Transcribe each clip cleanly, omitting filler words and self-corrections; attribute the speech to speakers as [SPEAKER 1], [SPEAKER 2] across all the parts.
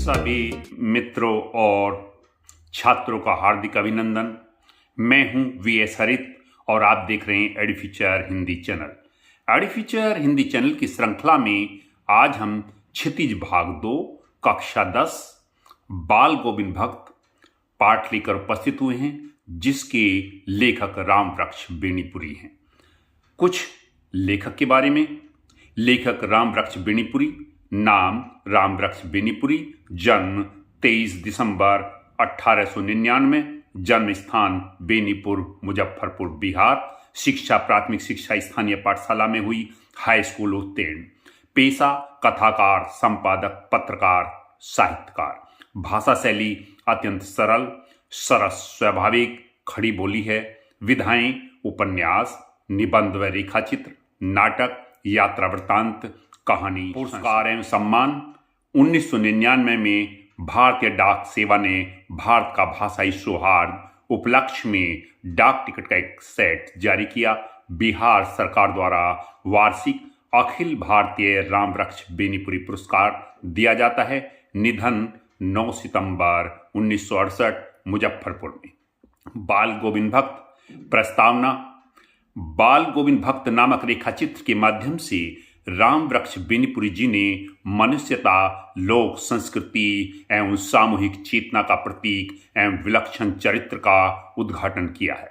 [SPEAKER 1] सभी मित्रों और छात्रों का हार्दिक अभिनंदन। मैं हूं वीएस हरित और आप देख रहे हैं एडुफ्यूचर हिंदी चैनल। एडुफ्यूचर हिंदी चैनल की श्रृंखला में आज हम क्षितिज भाग 2 कक्षा 10 बाल गोविंद भक्त पाठ लेकर उपस्थित हुए हैं, जिसके लेखक रामवृक्ष बेनीपुरी हैं। कुछ लेखक के बारे में। लेखक रामवृक्ष बेनीपुरी, नाम रामवृक्ष बेनीपुरी, जन्म 23 दिसंबर 1899, जन्म स्थान बेनीपुर मुजफ्फरपुर बिहार। शिक्षा प्राथमिक शिक्षा स्थानीय पाठशाला में हुई, हाई स्कूल उत्तीर्ण। पेशा कथाकार, संपादक, पत्रकार, साहित्यकार। भाषा शैली अत्यंत सरल, सरस, स्वाभाविक, खड़ी बोली है। विधाएं उपन्यास, निबंध व रेखाचित्र, नाटक, यात्रा वृत्तांत, कहानी। पुरस्कार एवं सम्मान। 1999 में भारतीय डाक सेवा ने भारत का भाषाई सौहार्द उपलक्ष्य में डाक टिकट का एक सेट जारी किया। बिहार सरकार द्वारा वार्षिक अखिल भारतीय रामवृक्ष बेनीपुरी पुरस्कार दिया जाता है। निधन 9 सितंबर 1968 मुजफ्फरपुर में। बाल गोविंद भक्त। प्रस्तावना। बाल गोविंद भक्त नामक रेखाचित्र के माध्यम से रामवृक्ष बेनीपुरी जी ने मनुष्यता, लोक संस्कृति एवं सामूहिक चेतना का प्रतीक एवं विलक्षण चरित्र का उद्घाटन किया है।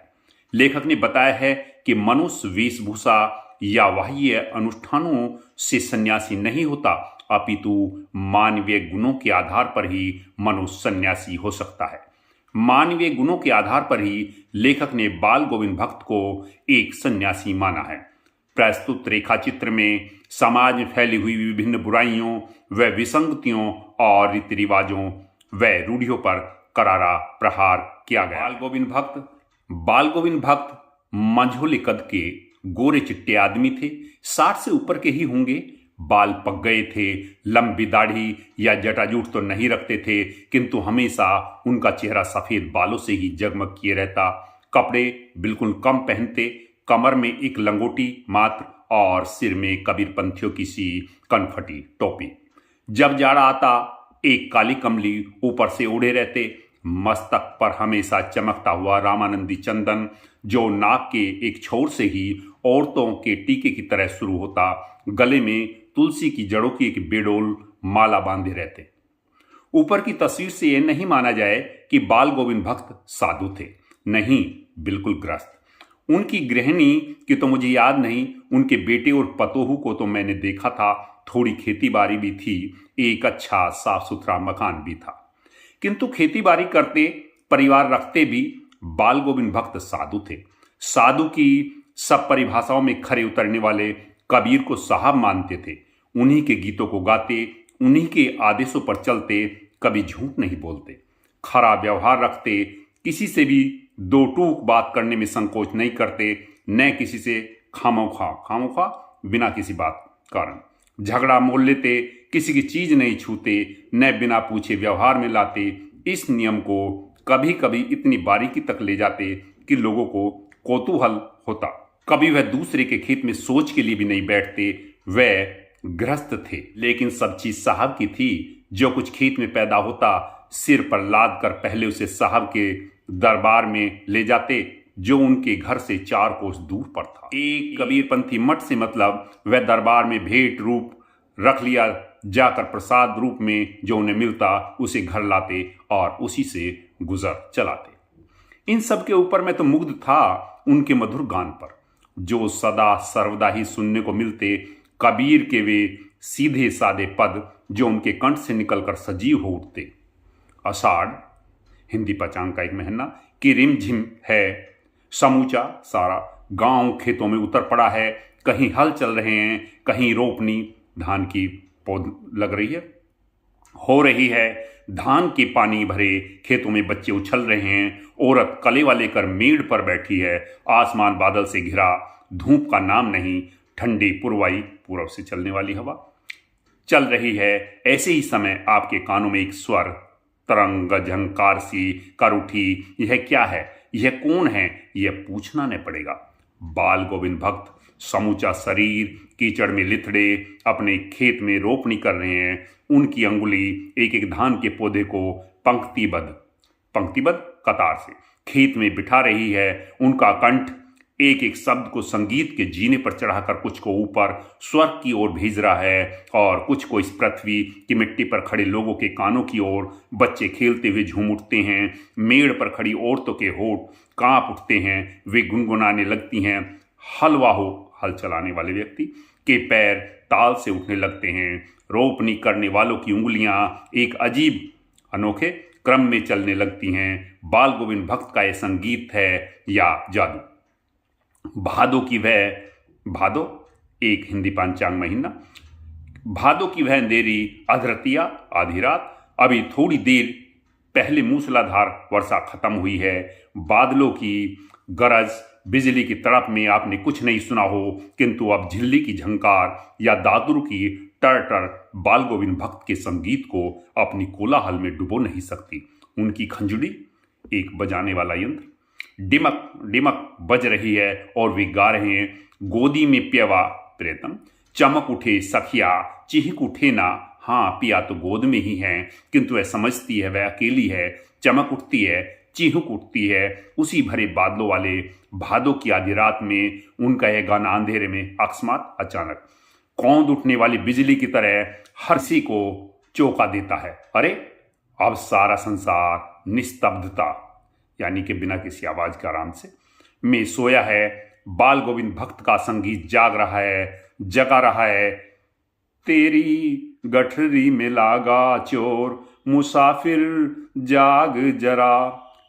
[SPEAKER 1] लेखक ने बताया है कि मनुष्य वेशभूषा या बाह्य अनुष्ठानों से सन्यासी नहीं होता, अपितु मानवीय गुणों के आधार पर ही मनुष्य सन्यासी हो सकता है। मानवीय गुणों के आधार पर ही लेखक ने बाल गोविंद भक्त को एक सन्यासी माना है। प्रस्तुत रेखाचित्र में समाज में फैली हुई विभिन्न बुराइयों व विसंगतियों और रीति रिवाजों व रूढ़ियों पर करारा प्रहार किया गया। बाल गोविंद भक्त मंझोले कद के गोरे चिट्टे आदमी थे। 60 से ऊपर के ही होंगे। बाल पक गए थे। लंबी दाढ़ी या जटाजूट तो नहीं रखते थे, किंतु हमेशा उनका चेहरा सफेद बालों से ही जगमग किए रहता। कपड़े बिल्कुल कम पहनते। कमर में एक लंगोटी मात्र और सिर में कबीरपंथियों की सी कनफटी टोपी। जब जाड़ा आता एक काली कमली ऊपर से ओढ़े रहते। मस्तक पर हमेशा चमकता हुआ रामानंदी चंदन, जो नाक के एक छोर से ही औरतों के टीके की तरह शुरू होता। गले में तुलसी की जड़ों की एक बेडोल माला बांधे रहते। ऊपर की तस्वीर से यह नहीं माना जाए कि बाल गोविंद भक्त साधु थे। नहीं, बिल्कुल ग्रस्त। उनकी गृहिणी की तो मुझे याद नहीं, उनके बेटे और पतोहू को तो मैंने देखा था। थोड़ी खेती बाड़ी भी थी, एक अच्छा साफ सुथरा मकान भी था, किंतु खेती बाड़ी करते, परिवार रखते भी बाल गोविंद भक्त साधु थे। साधु की सब परिभाषाओं में खरे उतरने वाले कबीर को साहब मानते थे। उन्हीं के गीतों को गाते, उन्हीं के आदेशों पर चलते, कभी झूठ नहीं बोलते, खरा व्यवहार रखते, किसी से भी दो टूक बात करने में संकोच नहीं करते, न किसी से खामोखा बिना किसी बात कारण झगड़ा मोल लेते, किसी की चीज नहीं छूते, न बिना पूछे व्यवहार में लाते। इस नियम को कभी कभी इतनी बारीकी तक ले जाते कि लोगों को कौतूहल होता। कभी वह दूसरे के खेत में सोच के लिए भी नहीं बैठते। वह गृहस्थ थे, लेकिन सब चीज साहब की थी। जो कुछ खेत में पैदा होता, सिर पर लाद कर पहले उसे साहब के दरबार में ले जाते, जो उनके घर से 4 कोस दूर पर था। एक कबीरपंथी मठ से मतलब वह दरबार में भेंट रूप रख लिया जाकर प्रसाद रूप में जो उन्हें मिलता उसे घर लाते और उसी से गुजर चलाते। इन सब के ऊपर मैं तो मुग्ध था उनके मधुर गान पर, जो सदा सर्वदा ही सुनने को मिलते। कबीर के वे सीधे सादे पद जो उनके कंठ से निकलकर सजीव हो उठते। आषाढ़, हिंदी पंचांग का एक महीना की रिमझिम है। समूचा सारा गांव खेतों में उतर पड़ा है। कहीं हल चल रहे हैं, कहीं रोपनी, धान की पौध लग रही है, हो रही है। धान के पानी भरे खेतों में बच्चे उछल रहे हैं। औरत कलेवा लेकर मेड़ पर बैठी है। आसमान बादल से घिरा, धूप का नाम नहीं। ठंडी पुरवाई, पूर्व से चलने वाली हवा चल रही है। ऐसे ही समय आपके कानों में एक स्वर तरंग झंकार सी कर उठी। यह क्या है? यह कौन है? यह पूछना न पड़ेगा। बाल गोविंद भक्त समूचा शरीर कीचड़ में लिथड़े अपने खेत में रोपनी कर रहे हैं। उनकी अंगुली एक एक धान के पौधे को पंक्तिबद्ध कतार से खेत में बिठा रही है। उनका कंठ एक एक शब्द को संगीत के जीने पर चढ़ाकर कुछ को ऊपर स्वर्ग की ओर भेज रहा है और कुछ को इस पृथ्वी की मिट्टी पर खड़े लोगों के कानों की ओर। बच्चे खेलते हुए झूम उठते हैं। मेड़ पर खड़ी औरतों के होठ कांप उठते हैं। वे गुनगुनाने लगती हैं। हल चलाने वाले व्यक्ति के पैर ताल से उठने लगते हैं। रोपनी करने वालों की उंगलियां एक अजीब अनोखे क्रम में चलने लगती हैं। बाल गोविंद भक्त का यह संगीत है या जादू। भादो एक हिंदी पंचांग महीना। भादो की वह अंधेरी अधरतिया आधी रात। अभी थोड़ी देर पहले मूसलाधार वर्षा खत्म हुई है। बादलों की गरज, बिजली की तड़प में आपने कुछ नहीं सुना हो, किंतु अब झिल्ली की झंकार या दादुर की टर बाल गोविंद भक्त के संगीत को अपनी कोलाहल में डुबो नहीं सकती। उनकी खंजड़ी एक बजाने वाला यंत्र डिमक डिमक बज रही है और वे गा रहे हैं। गोदी में प्यवा प्रेतम, चमक उठे सखिया, चिहक उठे ना। हाँ, पिया तो गोद में ही है, किंतु वह समझती है वह अकेली है। चमक उठती है, चिहक उठती है। उसी भरे बादलों वाले भादों की आधी रात में उनका यह गाना अंधेरे में अकस्मात अचानक कौंध उठने वाली बिजली की तरह हर किसी को चौंका देता है। अरे, अब सारा संसार निस्तब्धता यानी कि बिना किसी आवाज के आराम से में सोया है। बाल गोविंद भक्त का संगीत जगा रहा है। तेरी गठरी में लागा चोर, मुसाफिर जाग जरा।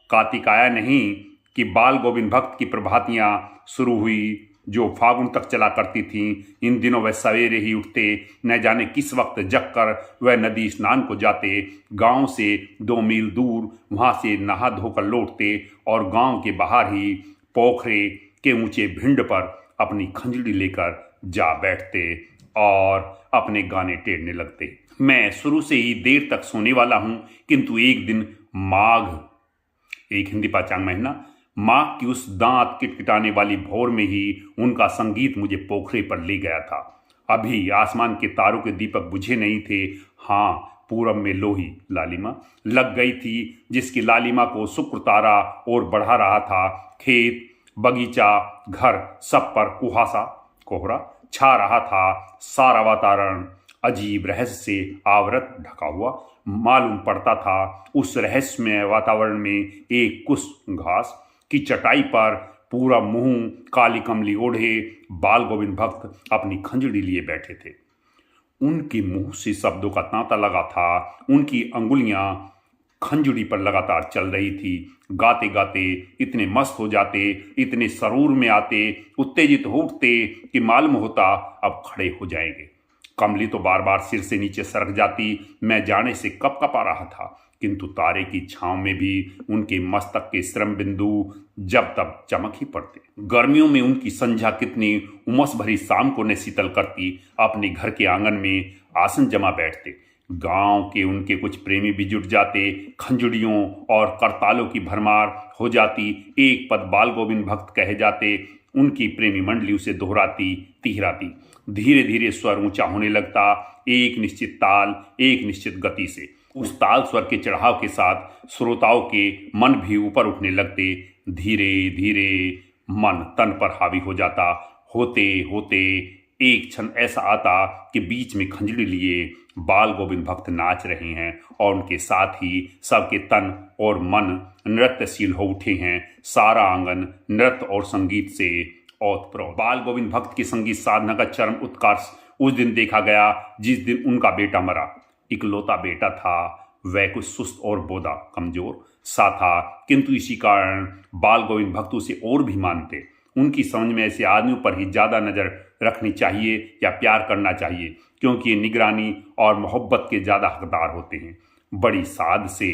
[SPEAKER 1] कातिकाया नहीं कि बाल गोविंद भक्त की प्रभातियां शुरू हुई जो फागुन तक चला करती थीं। इन दिनों वह सवेरे ही उठते, न जाने किस वक्त जगकर वह नदी स्नान को जाते। गांव से 2 मील दूर वहां से नहा धोकर लौटते और गांव के बाहर ही पोखरे के ऊंचे भिंड पर अपनी खंजड़ी लेकर जा बैठते और अपने गाने टेढ़ने लगते। मैं शुरू से ही देर तक सोने वाला हूं, किंतु एक दिन माघ एक हिंदी पंचांग महीना माघ की उस दांत किटकिटाने वाली भोर में ही उनका संगीत मुझे पोखरे पर ले गया था। अभी आसमान के तारों के दीपक बुझे नहीं थे। हाँ, पूरब में लोही लालिमा लग गई थी, जिसकी लालिमा को शुक्र तारा और बढ़ा रहा था। खेत, बगीचा, घर सब पर कुहासा कोहरा छा रहा था। सारा वातावरण अजीब रहस्य से आवृत ढका हुआ मालूम पड़ता था। उस रहस्यमय वातावरण में एक कुश घास की चटाई पर पूरा मुंह काली कमली ओढ़े बाल गोविंद भक्त अपनी खंजड़ी लिए बैठे थे। उनके मुंह से शब्दों का तांता लगा था। उनकी अंगुलियां खंजड़ी पर लगातार चल रही थी। गाते गाते इतने मस्त हो जाते, इतने सरूर में आते, उत्तेजित हो उठते कि मालूम होता अब खड़े हो जाएंगे। कमली तो बार बार सिर से नीचे सरक जाती। मैं जाने से कपकपा रहा था, किंतु तारे की छांव में भी उनके मस्तक के श्रम बिंदु जब तब चमक ही पड़ते। गर्मियों में उनकी संध्या कितनी उमस भरी शाम को न शीतल करती। अपने घर के आंगन में आसन जमा बैठते। गांव के उनके कुछ प्रेमी भी जुट जाते। खंजड़ियों और करतालों की भरमार हो जाती। एक पद बाल गोविंद भक्त कहे जाते। उनकी प्रेमी मंडली उसे दोहराती, तिहराती। धीरे धीरे स्वर ऊंचा होने लगता, एक निश्चित ताल, एक निश्चित गति से। उस ताल स्वर के चढ़ाव के साथ श्रोताओं के मन भी ऊपर उठने लगते। धीरे धीरे मन तन पर हावी हो जाता। होते होते एक क्षण ऐसा आता कि बीच में खंजड़ी लिए बाल गोविंद भक्त नाच रहे हैं और उनके साथ ही सबके तन और मन नृत्यशील हो उठे हैं। सारा आंगन नृत्य और संगीत से ओतप्रोत। बाल गोविंद भक्त की संगीत साधना का चरम उत्कर्ष उस दिन देखा गया जिस दिन उनका बेटा मरा। इकलौता बेटा था, वह कुछ सुस्त और बोधा कमजोर सा था, किंतु इसी कारण बाल गोविंद भक्त उसे और भी मानते। उनकी समझ में ऐसे आदमियों पर ही ज़्यादा नज़र रखनी चाहिए या प्यार करना चाहिए, क्योंकि ये निगरानी और मोहब्बत के ज़्यादा हकदार होते हैं। बड़ी साध से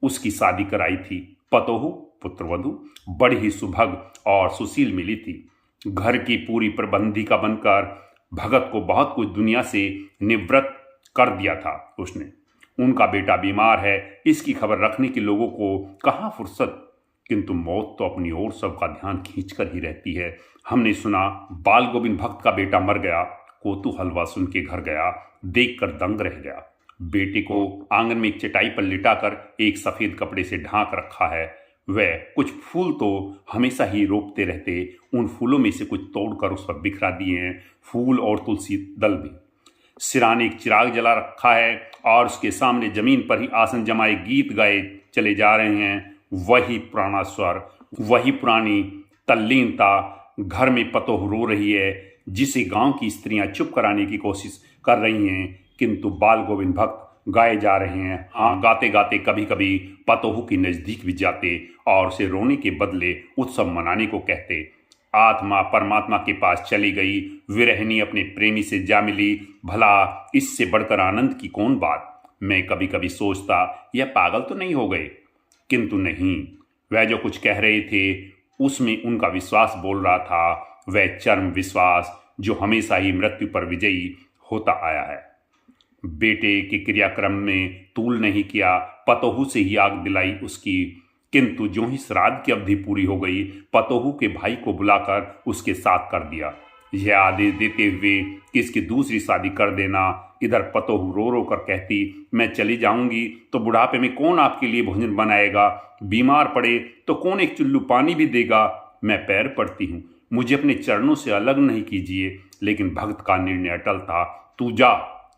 [SPEAKER 1] उसकी शादी कराई थी। पतोहू पुत्रवधू बड़ी ही सुभग और सुशील मिली थी। घर की पूरी प्रबंधिका बनकर भगत को बहुत कुछ दुनिया से निवृत्त कर दिया था उसने। उनका बेटा बीमार है, इसकी खबर रखने के लोगों को कहाँ फुर्सत किंतु मौत तो अपनी ओर सबका ध्यान खींचकर ही रहती है। हमने सुना बाल गोविंद भक्त का बेटा मर गया, कोतू हलवा सुन के घर गया, देखकर दंग रह गया। बेटे को आंगन में एक चटाई पर लिटाकर एक सफेद कपड़े से ढांक रखा है। वह कुछ फूल तो हमेशा ही रोपते रहते, उन फूलों में से कुछ तोड़कर उस पर बिखरा दिए हैं, फूल और तुलसी दल भी। सिराने एक चिराग जला रखा है और उसके सामने जमीन पर ही आसन जमाए गीत गाए चले जा रहे हैं। वही पुराना स्वर, वही पुरानी तल्लीनता। घर में पतोह रो रही है, जिसे गांव की स्त्रियां चुप कराने की कोशिश कर रही हैं, किंतु बाल गोविंद भक्त गाए जा रहे हैं। हाँ, गाते गाते कभी कभी पतोह के नजदीक भी जाते और उसे रोने के बदले उत्सव मनाने को कहते। आत्मा परमात्मा के पास चली गई, विरहिणी अपने प्रेमी से जा मिली, भला इससे बढ़कर आनंद की कौन बात। मैं कभी कभी सोचता यह पागल तो नहीं हो गए, किंतु नहीं, वह जो कुछ कह रहे थे उसमें उनका विश्वास बोल रहा था, वह चरम विश्वास जो हमेशा ही मृत्यु पर विजयी होता आया है। बेटे के क्रियाक्रम में तूल नहीं किया, पतोहू से ही आग दिलाई उसकी, किंतु जो ही श्राद्ध की अवधि पूरी हो गई, पतोहू के भाई को बुलाकर उसके साथ कर दिया, यह आदेश देते हुए कि इसकी दूसरी शादी कर देना। इधर पतोहू रो रो कर कहती, मैं चली जाऊंगी तो बुढ़ापे में कौन आपके लिए भोजन बनाएगा, बीमार पड़े तो कौन एक चुल्लू पानी भी देगा। मैं पैर पड़ती हूँ, मुझे अपने चरणों से अलग नहीं कीजिए। लेकिन भक्त का निर्णय अटल था, तू जा,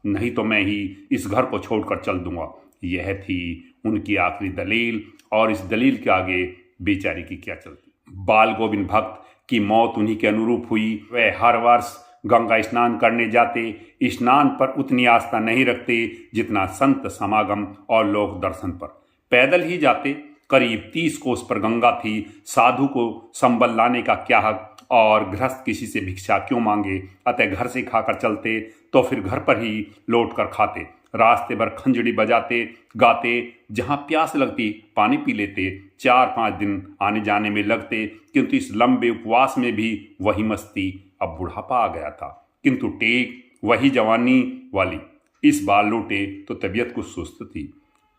[SPEAKER 1] नहीं तो मैं ही इस घर को छोड़कर चल दूंगा। यह थी उनकी आखिरी दलील, और इस दलील के आगे बेचारी की क्या चलती। बाल गोविंद भक्त की मौत उन्हीं के अनुरूप हुई। वह हर वर्ष गंगा स्नान करने जाते, स्नान पर उतनी आस्था नहीं रखते जितना संत समागम और लोक दर्शन पर। पैदल ही जाते, करीब 30 कोस पर गंगा थी, साधु को संबल लाने का क्या हक, और गृहस्थ किसी से भिक्षा क्यों मांगे, अतः घर से खाकर चलते तो फिर घर पर ही लौट कर खाते। रास्ते भर खंजड़ी बजाते गाते, जहां प्यास लगती पानी पी लेते। 4-5 दिन आने जाने में लगते, किंतु इस लंबे उपवास में भी वही मस्ती। अब बुढ़ापा आ गया था, किंतु टेक वही जवानी वाली। इस बार लौटे तो तबीयत कुछ सुस्त थी,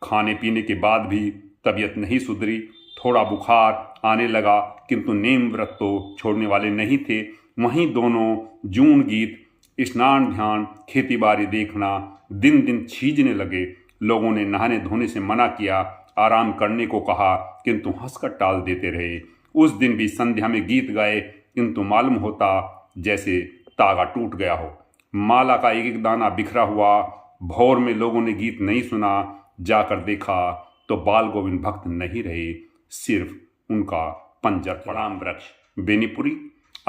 [SPEAKER 1] खाने पीने के बाद भी तबीयत नहीं सुधरी। थोड़ा बुखार आने लगा, किंतु नेम व्रत तो छोड़ने वाले नहीं थे। वहीं दोनों जून गीत, स्नान ध्यान, खेती बाड़ी देखना दिन दिन छीजने लगे। लोगों ने नहाने धोने से मना किया, आराम करने को कहा, किंतु हंसकर टाल देते रहे। उस दिन भी संध्या में गीत गाए, किंतु मालूम होता जैसे तागा टूट गया हो। माला का एक एक दाना बिखरा हुआ। भोर में लोगों ने गीत नहीं सुना, जाकर देखा तो बाल गोविंद भक्त नहीं रहे, सिर्फ उनका पंजर पड़ा। वृक्ष बेनीपुरी।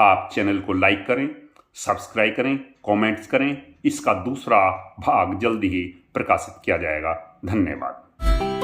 [SPEAKER 1] आप चैनल को लाइक करें, सब्सक्राइब करें, कमेंट्स करें। इसका दूसरा भाग जल्दी ही प्रकाशित किया जाएगा। धन्यवाद।